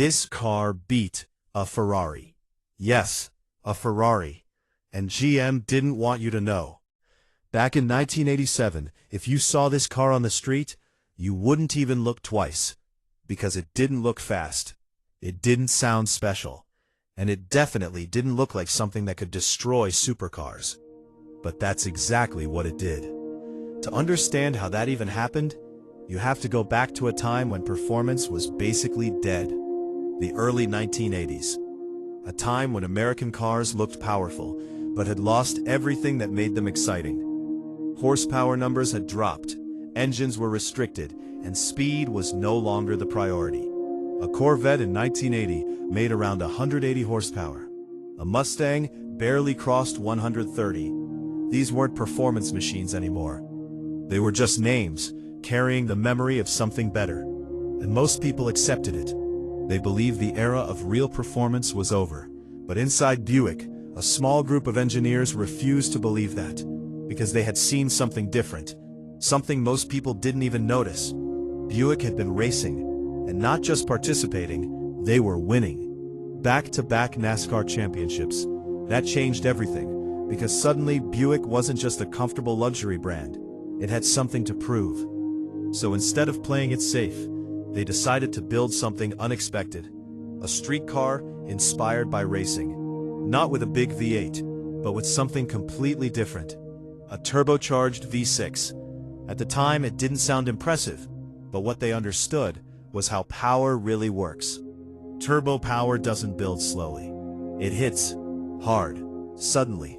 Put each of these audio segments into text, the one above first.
This car beat a Ferrari. Yes, a Ferrari. And GM didn't want you to know. Back in 1987, if you saw this car on the street, you wouldn't even look twice. Because it didn't look fast. It didn't sound special. And it definitely didn't look like something that could destroy supercars. But that's exactly what it did. To understand how that even happened, you have to go back to a time when performance was basically dead. The early 1980s. A time when American cars looked powerful, but had lost everything that made them exciting. Horsepower numbers had dropped, engines were restricted, and speed was no longer the priority. A Corvette in 1980 made around 180 horsepower. A Mustang barely crossed 130. These weren't performance machines anymore. They were just names, carrying the memory of something better. And most people accepted it. They believed the era of real performance was over. But inside Buick, a small group of engineers refused to believe that, because they had seen something different, something most people didn't even notice. Buick had been racing, and not just participating, they were winning. Back-to-back NASCAR championships. That changed everything, because suddenly Buick wasn't just a comfortable luxury brand. It had something to prove. So instead of playing it safe, they decided to build something unexpected. A street car inspired by racing. Not with a big V8, but with something completely different. A turbocharged V6. At the time, it didn't sound impressive, but what they understood was how power really works. Turbo power doesn't build slowly. It hits hard, suddenly,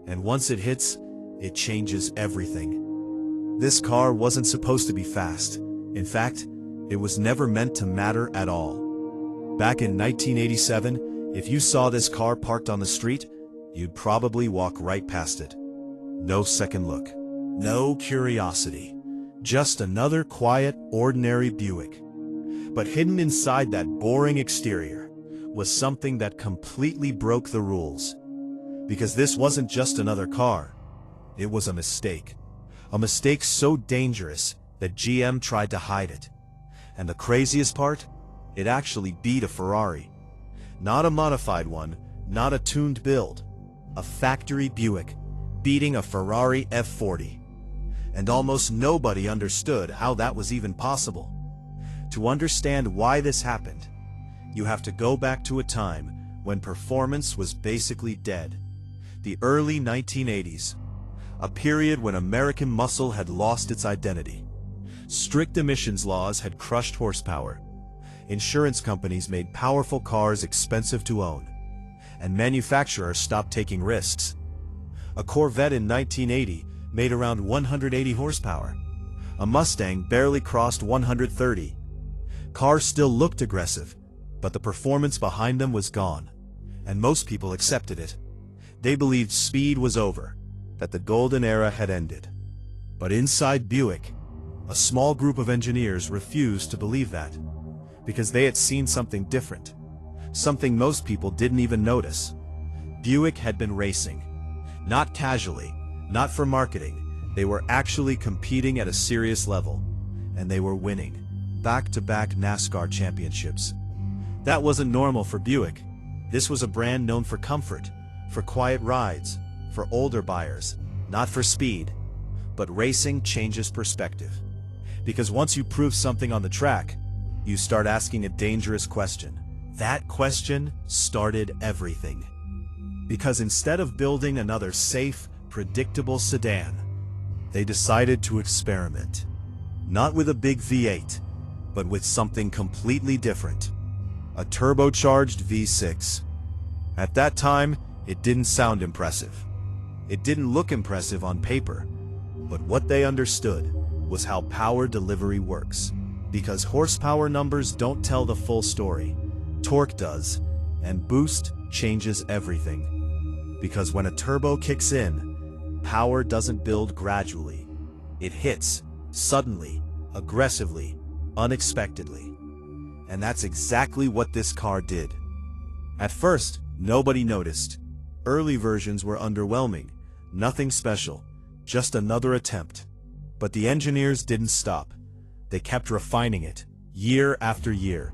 and once it hits, it changes everything. This car wasn't supposed to be fast. In fact, it was never meant to matter at all. Back in 1987, if you saw this car parked on the street, you'd probably walk right past it. No second look. No curiosity. Just another quiet, ordinary Buick. But hidden inside that boring exterior was something that completely broke the rules. Because this wasn't just another car. It was a mistake. A mistake so dangerous that GM tried to hide it. And the craziest part? It actually beat a Ferrari. Not a modified one, not a tuned build. A factory Buick, beating a Ferrari F40. And almost nobody understood how that was even possible. To understand why this happened, you have to go back to a time when performance was basically dead. The early 1980s. A period when American muscle had lost its identity. Strict emissions laws had crushed horsepower. Insurance companies made powerful cars expensive to own. And manufacturers stopped taking risks. A Corvette in 1980 made around 180 horsepower. A Mustang barely crossed 130. Cars still looked aggressive, but the performance behind them was gone. And most people accepted it. They believed speed was over, that the golden era had ended. But inside Buick, a small group of engineers refused to believe that, because they had seen something different, something most people didn't even notice. Buick had been racing. Not casually, not for marketing. They were actually competing at a serious level, and they were winning. Back-to-back NASCAR championships. That wasn't normal for Buick. This was a brand known for comfort, for quiet rides, for older buyers, not for speed. But racing changes perspective. Because once you prove something on the track, you start asking a dangerous question. That question started everything. Because instead of building another safe, predictable sedan, they decided to experiment. Not with a big V8, but with something completely different. A turbocharged V6. At that time, it didn't sound impressive. It didn't look impressive on paper. But what they understood was how power delivery works. Because horsepower numbers don't tell the full story. Torque does, and boost changes everything. Because when a turbo kicks in, power doesn't build gradually. It hits, suddenly, aggressively, unexpectedly. And that's exactly what this car did. At first, nobody noticed. Early versions were underwhelming, nothing special, just another attempt. But the engineers didn't stop. They kept refining it, year after year.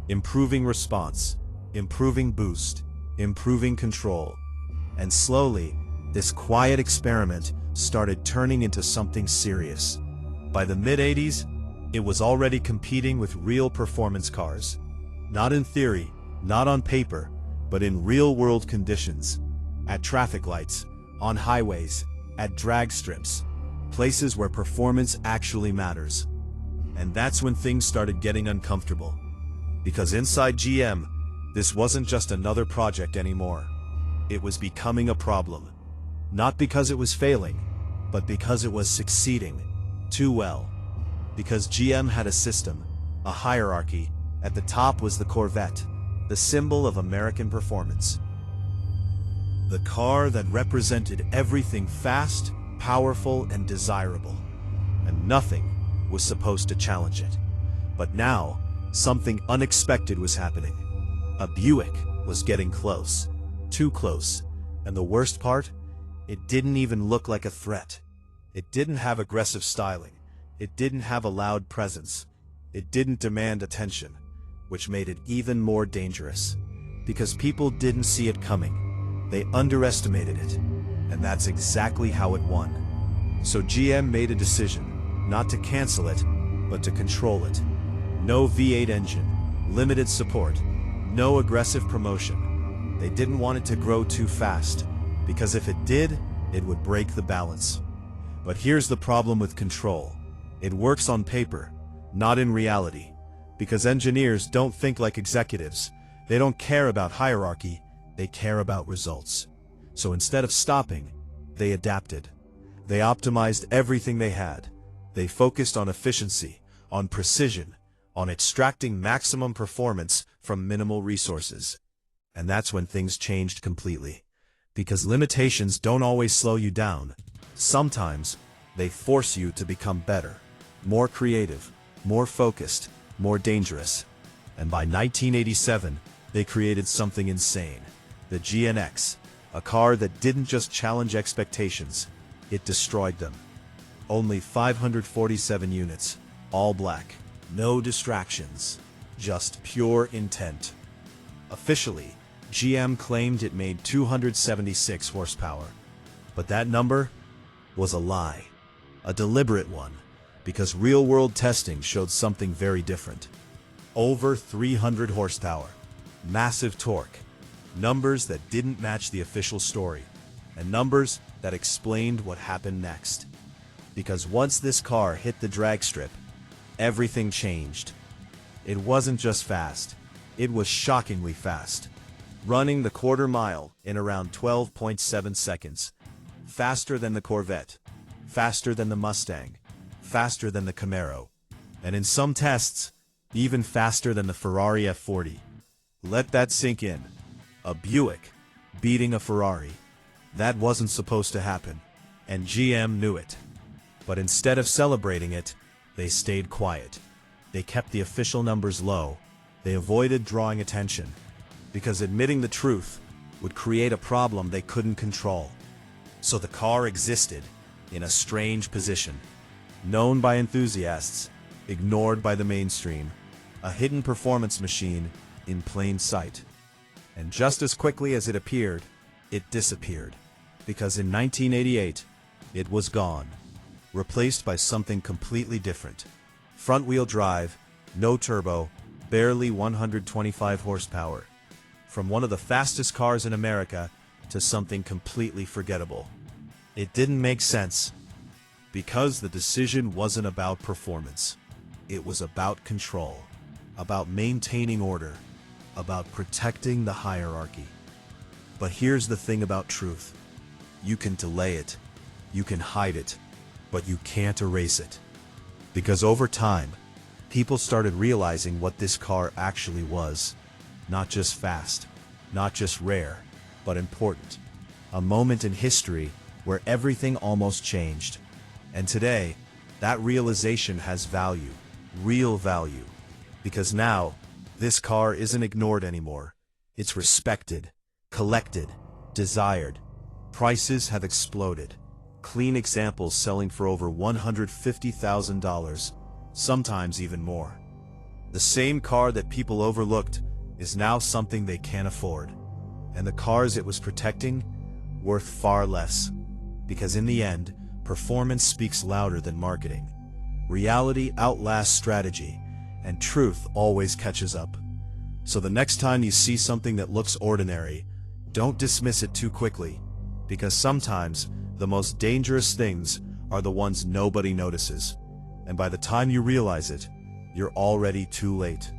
improving response, improving boost, improving control. And slowly, this quiet experiment started turning into something serious. By the mid-80s, it was already competing with real performance cars. Not in theory, not on paper, but in real-world conditions. At traffic lights, on highways, at drag strips, places where performance actually matters. And that's when things started getting uncomfortable. Because inside GM, this wasn't just another project anymore. It was becoming a problem. Not because it was failing, but because it was succeeding too well. Because GM had a system, a hierarchy. At the top was the Corvette, the symbol of American performance. The car that represented everything fast, powerful, and desirable. And nothing was supposed to challenge it. But now, something unexpected was happening. A Buick was getting close. Too close. And the worst part? It didn't even look like a threat. It didn't have aggressive styling. It didn't have a loud presence. It didn't demand attention, which made it even more dangerous. Because people didn't see it coming. They underestimated it. And that's exactly how it won. So GM made a decision, not to cancel it, but to control it. No V8 engine, limited support, no aggressive promotion. They didn't want it to grow too fast, because if it did, it would break the balance. But here's the problem with control. It works on paper, not in reality. Because engineers don't think like executives. They don't care about hierarchy, they care about results. So instead of stopping, they adapted. They optimized everything they had. They focused on efficiency, on precision, on extracting maximum performance from minimal resources. And that's when things changed completely. Because limitations don't always slow you down. Sometimes, they force you to become better, more creative, more focused, more dangerous. And by 1987, they created something insane. The GNX, a car that didn't just challenge expectations, it destroyed them. Only 547 units, all black, no distractions, just pure intent. Officially, GM claimed it made 276 horsepower. But that number was a lie, a deliberate one, because real-world testing showed something very different. Over 300 horsepower, massive torque, numbers that didn't match the official story, and numbers that explained what happened next. Because once this car hit the drag strip, everything changed. It wasn't just fast, it was shockingly fast. Running the quarter mile in around 12.7 seconds. Faster than the Corvette, faster than the Mustang, faster than the Camaro, and in some tests, even faster than the Ferrari F40. Let that sink in. A Buick beating a Ferrari. That wasn't supposed to happen, and GM knew it. But instead of celebrating it, they stayed quiet. They kept the official numbers low. They avoided drawing attention, because admitting the truth would create a problem they couldn't control. So the car existed in a strange position, known by enthusiasts, ignored by the mainstream, a hidden performance machine in plain sight. And just as quickly as it appeared, it disappeared, because in 1988, it was gone, replaced by something completely different. Front-wheel drive, no turbo, barely 125 horsepower. From one of the fastest cars in America to something completely forgettable. It didn't make sense, because the decision wasn't about performance. It was about control, about maintaining order, about protecting the hierarchy. But here's the thing about truth. You can delay it, you can hide it, but you can't erase it. Because over time, people started realizing what this car actually was. Not just fast, not just rare, but important. A moment in history where everything almost changed. And today, that realization has value, real value. Because now, this car isn't ignored anymore. It's respected, collected, desired. Prices have exploded. Clean examples selling for over $150,000, sometimes even more. The same car that people overlooked is now something they can't afford. And the cars it was protecting, worth far less. Because in the end, performance speaks louder than marketing. Reality outlasts strategy, and truth always catches up. So the next time you see something that looks ordinary, don't dismiss it too quickly, because sometimes the most dangerous things are the ones nobody notices. And by the time you realize it, you're already too late.